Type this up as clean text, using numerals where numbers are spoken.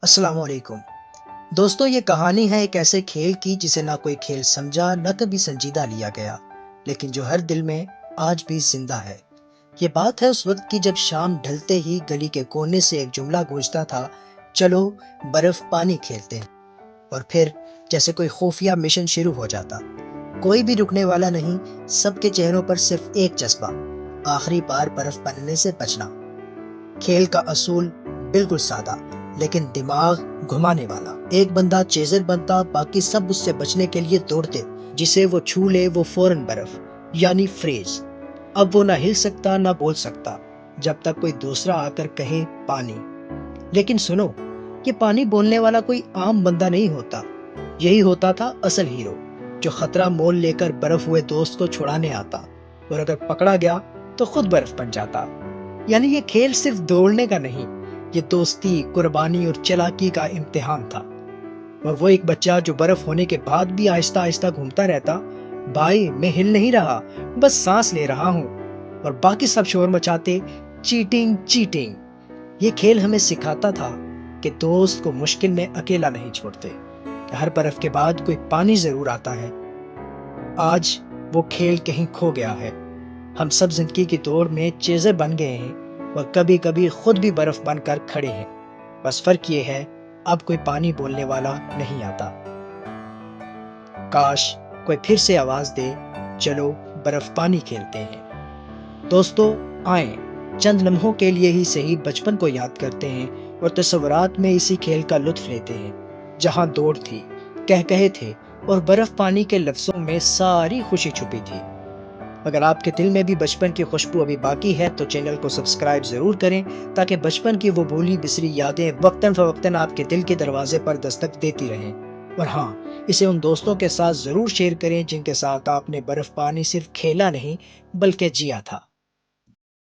السلام علیکم دوستو، یہ کہانی ہے ایک ایسے کھیل کی جسے نہ کوئی کھیل سمجھا نہ کبھی سنجیدہ لیا گیا، لیکن جو ہر دل میں آج بھی زندہ ہے۔ یہ بات ہے اس وقت کی جب شام ڈھلتے ہی گلی کے کونے سے ایک جملہ گونجتا تھا، چلو برف پانی کھیلتے ہیں۔ اور پھر جیسے کوئی خفیہ مشن شروع ہو جاتا، کوئی بھی رکنے والا نہیں، سب کے چہروں پر صرف ایک جذبہ، آخری بار برف بننے سے بچنا۔ کھیل کا اصول بالکل سادہ لیکن دماغ گھمانے والا۔ ایک بندہ چیزر بنتا، باقی سب اس سے بچنے کے لیے دوڑتے، جسے وہ چھو لے وہ فوراً برف، یعنی فریز۔ اب وہ نہ ہل سکتا نہ بول سکتا جب تک کوئی دوسرا آ کر کہے پانی۔ لیکن سنو، یہ پانی بولنے والا کوئی عام بندہ نہیں ہوتا، یہی ہوتا تھا اصل ہیرو، جو خطرہ مول لے کر برف ہوئے دوست کو چھڑانے آتا، اور اگر پکڑا گیا تو خود برف بن جاتا۔ یعنی یہ کھیل صرف دوڑنے کا نہیں، یہ دوستی، قربانی اور چلاکی کا امتحان تھا۔ اور وہ ایک بچہ جو برف ہونے کے بعد بھی آہستہ آہستہ گھومتا رہتا، بھائی میں ہل نہیں رہا، بس سانس لے رہا ہوں، اور باقی سب شور مچاتے، چیٹنگ چیٹنگ۔ یہ کھیل ہمیں سکھاتا تھا کہ دوست کو مشکل میں اکیلا نہیں چھوڑتے، ہر برف کے بعد کوئی پانی ضرور آتا ہے۔ آج وہ کھیل کہیں کھو گیا ہے، ہم سب زندگی کی دوڑ میں چیزیں بن گئے ہیں، اور کبھی کبھی خود بھی برف بن کر کھڑے ہیں۔ بس فرق یہ ہے، اب کوئی پانی بولنے والا نہیں آتا۔ کاش کوئی پھر سے آواز دے، چلو برف پانی کھیلتے ہیں۔ دوستو، آئیں چند لمحوں کے لیے ہی صحیح بچپن کو یاد کرتے ہیں، اور تصورات میں اسی کھیل کا لطف لیتے ہیں، جہاں دوڑ تھی، کہے تھے، اور برف پانی کے لفظوں میں ساری خوشی چھپی تھی۔ اگر آپ کے دل میں بھی بچپن کی خوشبو ابھی باقی ہے تو چینل کو سبسکرائب ضرور کریں، تاکہ بچپن کی وہ بھولی بسری یادیں وقتاً فوقتاً آپ کے دل کے دروازے پر دستک دیتی رہیں۔ اور ہاں، اسے ان دوستوں کے ساتھ ضرور شیئر کریں جن کے ساتھ آپ نے برف پانی صرف کھیلا نہیں بلکہ جیا تھا۔